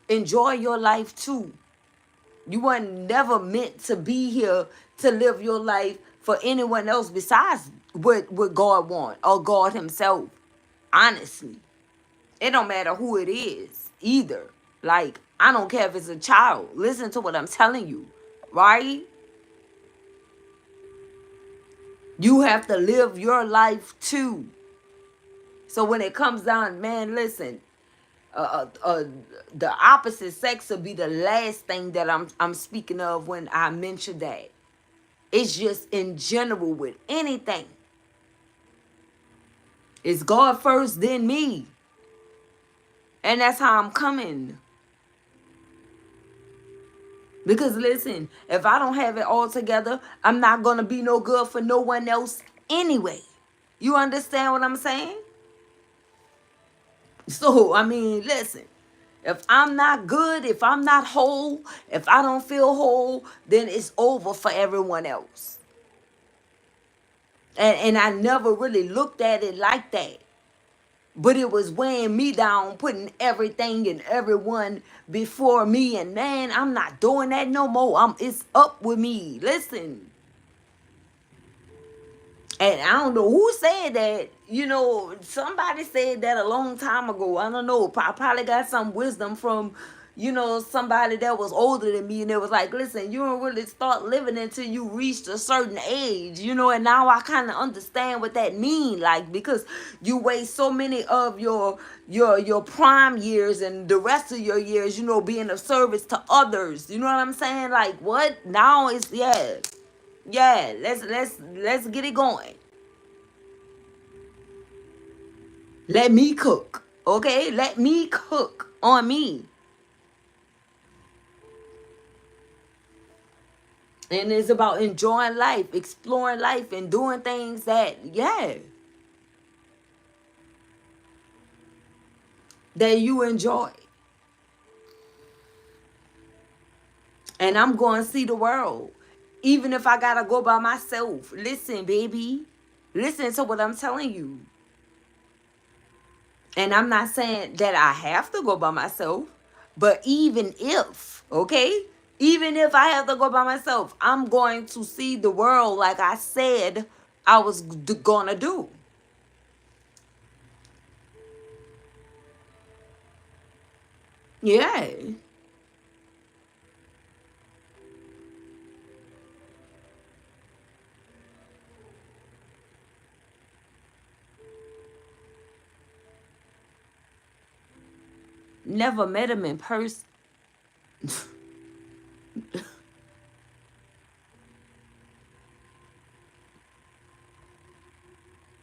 enjoy your life too. You weren't never meant to be here to live your life for anyone else besides what God wants or God himself. Honestly. It don't matter who it is either. Like, I don't care if it's a child. Listen to what I'm telling you. Right? You have to live your life too. So when it comes down, man, listen, the opposite sex will be the last thing that I'm speaking of when I mention that. It's just in general with anything. It's God first, then me. And that's how I'm coming. Because listen, if I don't have it all together, I'm not going to be no good for no one else anyway. You understand what I'm saying? So, I mean, listen. If I'm not good, if I'm not whole, if I don't feel whole, then it's over for everyone else. And I never really looked at it like that. But it was weighing me down, putting everything and everyone before me. And man, I'm not doing that no more. It's up with me. Listen. And I don't know who said that. You know, somebody said that a long time ago. I don't know. I probably got some wisdom from, somebody that was older than me, and it was like, listen, you don't really start living until you reached a certain age, and now I kind of understand what that mean, like, because you waste so many of your prime years and the rest of your years, being of service to others. You know what I'm saying? Like, what? Now it's, yeah, let's get it going. Let me cook, okay? Let me cook on me. And it's about enjoying life, exploring life, and doing things that you enjoy. And I'm going to see the world. Even if I got to go by myself. Listen, baby. Listen to what I'm telling you. And I'm not saying that I have to go by myself. But even if, okay? Even if I have to go by myself, I'm going to see the world like I said I was going to do. Yeah. Never met him in person.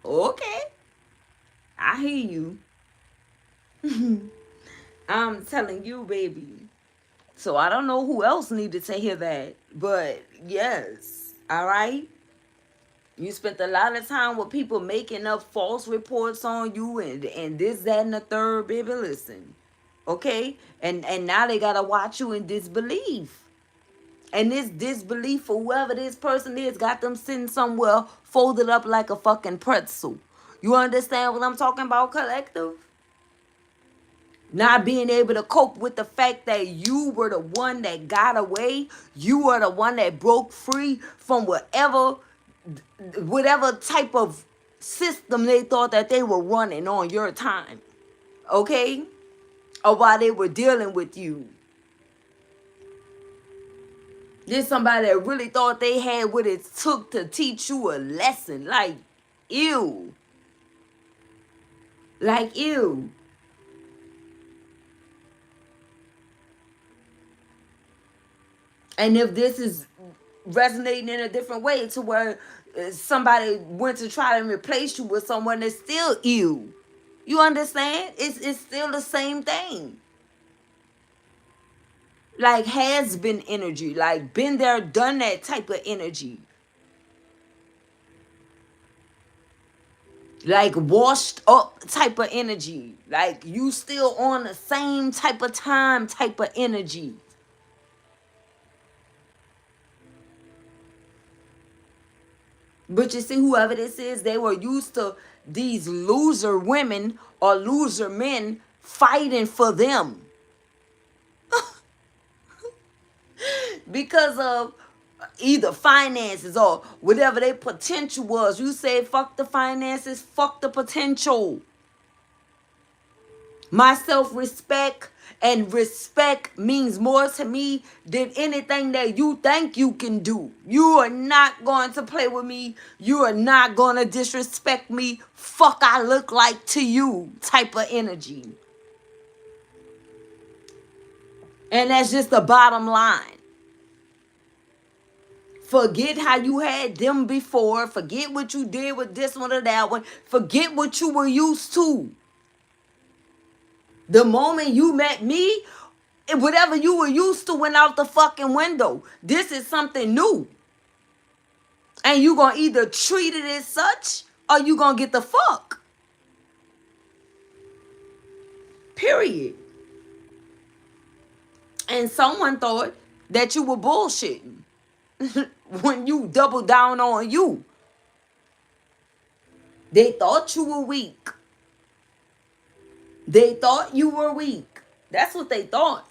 Okay. I hear you. I'm telling you, baby. So I don't know who else needed to hear that. But yes. All right. You spent a lot of time with people making up false reports on you and this, that, and the third, baby. Listen. Okay? And now they gotta watch you in disbelief. And this disbelief for whoever this person is got them sitting somewhere folded up like a fucking pretzel. You understand what I'm talking about, collective? Not being able to cope with the fact that you were the one that got away. You were the one that broke free from whatever type of system they thought that they were running on your time. Okay? Or while they were dealing with you. There's somebody that really thought they had what it took to teach you a lesson. Like, ew. Like, ew. And if this is resonating in a different way to where somebody went to try to replace you with someone that's still ew. You understand? It's still the same thing. Like has been energy. Like been there, done that type of energy. Like washed up type of energy. Like you still on the same type of time type of energy. But you see, whoever this is, they were used to these loser women or loser men fighting for them. Because of either finances or whatever their potential was. You say, fuck the finances, fuck the potential. My self-respect and respect means more to me than anything that you think you can do. You are not going to play with me. You are not going to disrespect me. Fuck I look like to you type of energy. And that's just the bottom line. Forget how you had them before. Forget what you did with this one or that one. Forget what you were used to. The moment you met me, whatever you were used to went out the fucking window. This is something new. And you gonna either treat it as such or you gonna get the fuck. Period. And someone thought that you were bullshitting when you double down on you. They thought you were weak. They thought you were weak. That's what they thought.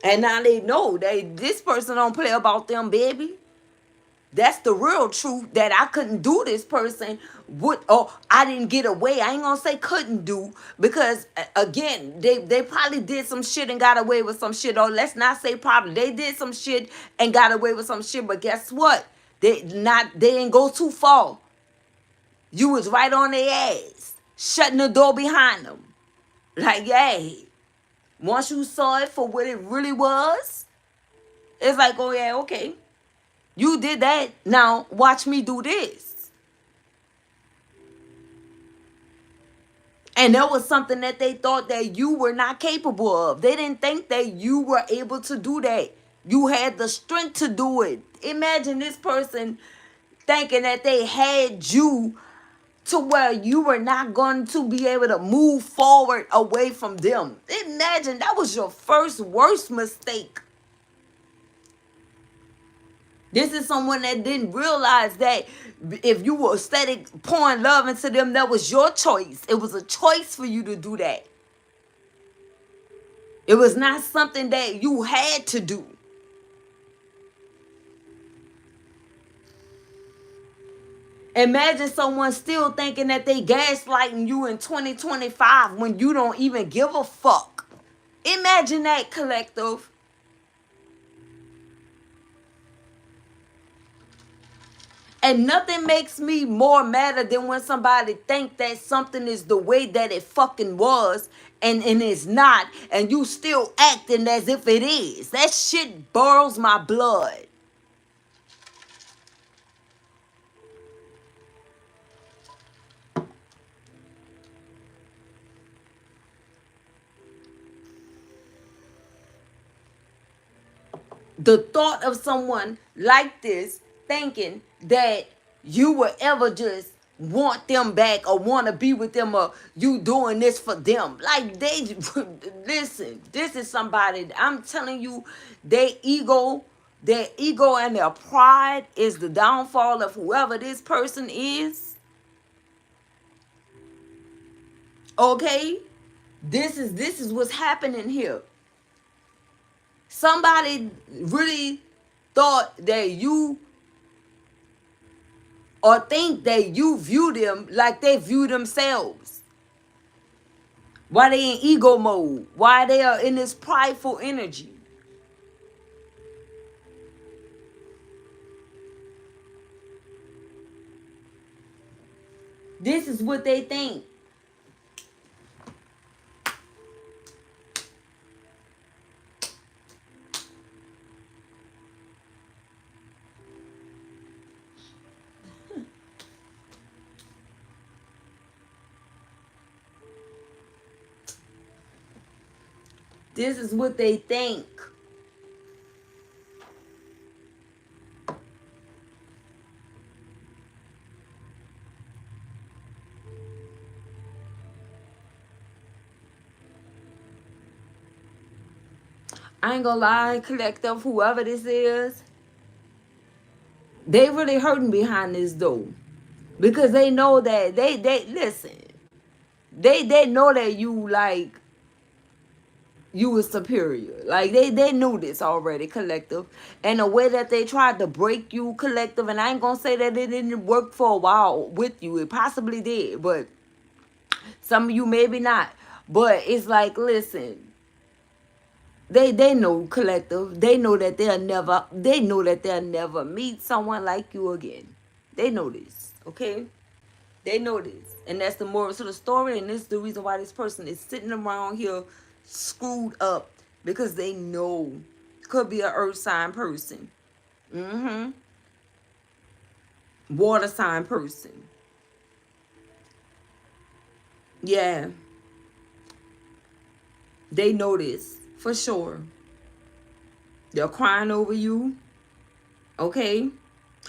And now they know that this person don't play about them, baby. That's the real truth, that I couldn't do this person would, or I didn't get away. I ain't gonna say couldn't do, because again, they probably did some shit and got away with some shit. Or let's not say probably, they did some shit and got away with some shit. But guess what? They didn't go too far. You was right on their ass, shutting the door behind them. Like, hey, once you saw it for what it really was, it's like, oh yeah, okay. You did that. Now watch me do this. And that was something that they thought that you were not capable of. They didn't think that you were able to do that. You had the strength to do it. Imagine this person thinking that they had you to where you were not going to be able to move forward away from them. Imagine that was your first worst mistake. This is someone that didn't realize that if you were steady pouring love into them, that was your choice. It was a choice for you to do that. It was not something that you had to do. Imagine someone still thinking that they gaslighting you in 2025 when you don't even give a fuck. Imagine that, collective. And nothing makes me more madder than when somebody think that something is the way that it fucking was and it's not, and you still acting as if it is. That shit boils my blood. The thought of someone like this thinking that you would ever just want them back or want to be with them, or you doing this for them. Like, they listen, this is somebody, I'm telling you, their ego and their pride is the downfall of whoever this person is. Okay? This is what's happening here. Somebody really thought that you, or think that you view them like they view themselves. Why they in ego mode? Why they are in this prideful energy? This is what they think. This is what they think. I ain't gonna lie, collective, whoever this is, they really hurting behind this door. Because they know that they listen. They know that you, like, you was superior. Like, they knew this already, collective. And the way that they tried to break you, collective, and I ain't gonna say that it didn't work for a while with you. It possibly did, but some of you maybe not. But it's like, listen, they know, collective. They know that they'll never meet someone like you again. They know this, okay? They know this. And that's the moral to the story, and this is the reason why this person is sitting around here screwed up, because they know. Could be an earth sign person. Water sign person. Yeah. They know this for sure. They're crying over you. Okay?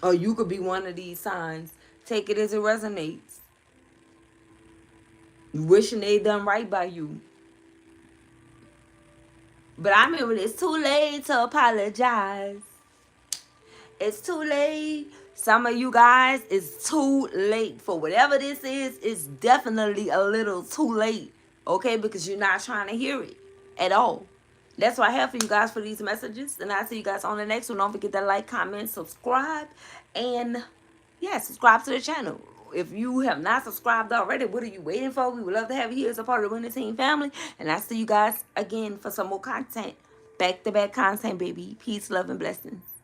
Or you could be one of these signs. Take it as it resonates. Wishing they done right by you. But I remember it's too late to apologize. It's too late. Some of you guys, it's too late. For whatever this is, it's definitely a little too late. Okay? Because you're not trying to hear it at all. That's what I have for you guys for these messages. And I'll see you guys on the next one. Don't forget to like, comment, subscribe. And yeah, subscribe to the channel. If you have not subscribed already, what are you waiting for? We would love to have you here as a part of the Winning Team family. And I'll see you guys again for some more content. Back to back content, baby. Peace, love, and blessings.